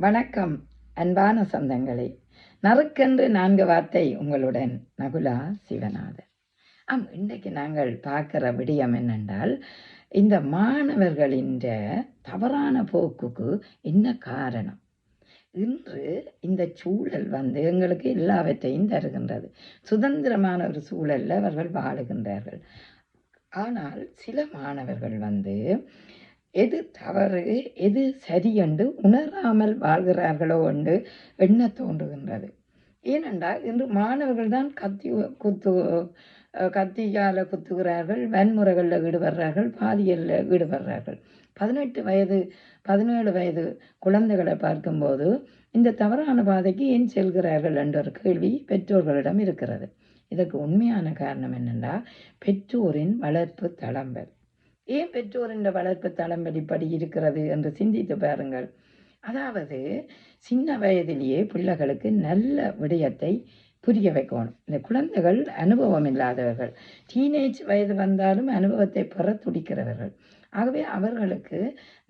வணக்கம் அன்பான சொந்தங்களே. நறுக்கென்று 4 வார்த்தை உங்களுடன் நகுலா சிவநாதன். இன்றைக்கு நாங்கள் பார்க்கிற விடயம் என்னென்றால், இந்த மாணவர்களின் தவறான போக்குக்கு என்ன காரணம்? இன்று இந்த சூழல் எங்களுக்கு எல்லாவற்றையும் தருகின்றது. சுதந்திரமான ஒரு சூழலில் அவர்கள் வாழுகின்றார்கள். ஆனால் சில மாணவர்கள் எது தவறு எது சரி என்று உணராமல் வாழ்கிறார்களோ என்று எண்ண தோன்றுகின்றது. ஏனென்றால் இன்று மாணவர்கள் தான் கத்தியால் குத்துகிறார்கள், வன்முறைகளில் ஈடுபடுறார்கள், பாலியலில் ஈடுபடுறார்கள். 18 வயது 17 வயது குழந்தைகளை பார்க்கும்போது இந்த தவறான பாதைக்கு ஏன் செல்கிறார்கள் என்ற ஒரு கேள்வி பெற்றோர்களிடம் இருக்கிறது. இதற்கு உண்மையான காரணம் என்னென்றால், பெற்றோரின் வளர்ப்பு தளம்பல். ஏன் பெற்றோரின் வளர்ப்பு தளம்பல் இப்படி இருக்கிறது என்று சிந்தித்து பாருங்கள். அதாவது சின்ன வயதிலேயே பிள்ளைகளுக்கு நல்ல விடயத்தை புரிய வைக்கணும். இந்த குழந்தைகள் அனுபவம் இல்லாதவர்கள், டீனேஜ் வயது வந்தாலும் அனுபவத்தை பெற துடிக்கிறவர்கள். ஆகவே அவர்களுக்கு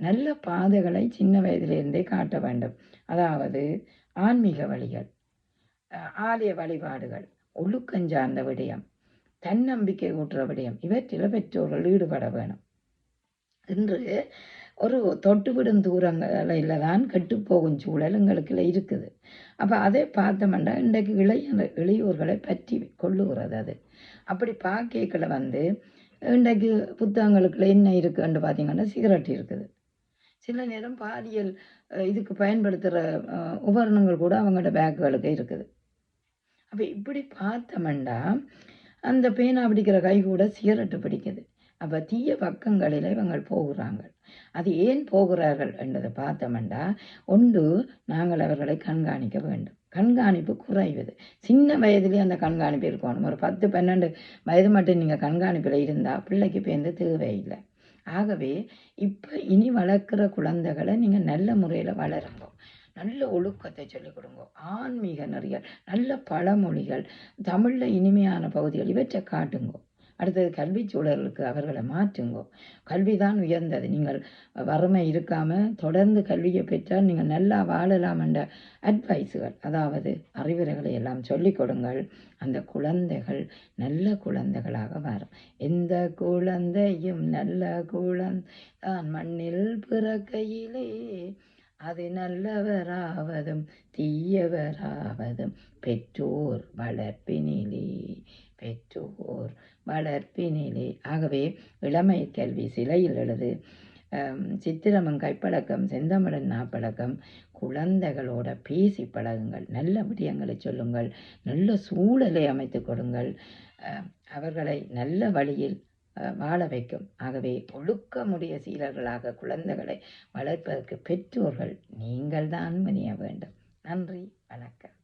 நல்ல பாதைகளை சின்ன வயதிலிருந்தே காட்ட வேண்டும். அதாவது ஆன்மீக வழிகள், ஆலய வழிபாடுகள், ஒழுக்கஞ்சார்ந்த விடயம், தன்னம்பிக்கை ஊட்டுற விடயம், இவற்றில் பெற்றோர்கள் ஈடுபட வேணும். இன்று ஒரு தொட்டுவிடும் தூரங்களில் தான் கெட்டுப்போகும் சூழல் எங்களுக்குள்ள இருக்குது. அப்போ அதை பார்த்தோம்னா இன்றைக்கு இளையோர்களை பற்றி கொள்ளுகிறது. அது அப்படி பார்க்கல இன்றைக்கு புத்தகங்களுக்குள்ள என்ன இருக்குன்னு பார்த்தீங்கன்னா சிகரெட் இருக்குது. சில நேரம் பாலியல் இதுக்கு பயன்படுத்துகிற உபகரணங்கள் கூட அவங்களோட பேக்குகளுக்கு இருக்குது. அப்போ இப்படி பார்த்தோம்னா அந்த பேனா பிடிக்கிற கை கூட சிகரெட்டு பிடிக்குது. அப்போ தீய பக்கங்களில் இவங்க போகிறாங்க. அது ஏன் போகிறார்கள் என்றதை பார்த்தோம்னா, ஒன்று நாங்கள் அவர்களை கண்காணிக்க வேண்டும். கண்காணிப்பு குறைவது. சின்ன வயதிலே அந்த கண்காணிப்பு இருக்கணும். ஒரு 10-12 வயது மட்டும் நீங்கள் கண்காணிப்பில் இருந்தால் பிள்ளைக்கு பேருந்து தேவையில்லை. ஆகவே இப்போ இனி வளர்க்குற குழந்தைகளை நீங்கள் நல்ல முறையில் வளருங்க. நல்ல ஒழுக்கத்தை சொல்லிக் கொடுங்க. ஆன்மீக நெறிகள், நல்ல பழமொழிகள், தமிழில் இனிமையான பகுதிகள் இவற்றை காட்டுங்க. அடுத்தது கல்வி சூழலுக்கு அவர்களை மாற்றுங்கோ. கல்விதான் உயர்ந்தது. நீங்கள் வறுமை இருக்காமல் தொடர்ந்து கல்வியை பெற்றால் நீங்கள் நல்லா வாழலாம் என்ற அட்வைஸுகள், அதாவது அறிவுரைகளை எல்லாம் சொல்லிக் கொடுங்கள். அந்த குழந்தைகள் நல்ல குழந்தைகளாக வரும். எந்த குழந்தையும் நல்ல குழந்தான் மண்ணில் பிறக்கையிலே அது நல்லவராவதும் தீயவராவதும் பெற்றோர் வளர்ப்பினிலே. ஆகவே இளமை கல்வி சிலையில் எழுது, சித்திரமும் கைப்பழக்கம் செந்தமிழன் நாப்பழக்கம். குழந்தைகளோட பேசி பழகுங்கள், நல்ல விடயங்களை சொல்லுங்கள், நல்ல சூழலை அமைத்து கொடுங்கள். அவர்களை நல்ல வழியில் வாழ வைக்கும். ஆகவே ஒழுக்கமுடைய சீலர்களாக குழந்தைகளை வளர்ப்பதற்கு பெற்றோர்கள் நீங்கள் தான் முனைய வேண்டும். நன்றி, வணக்கம்.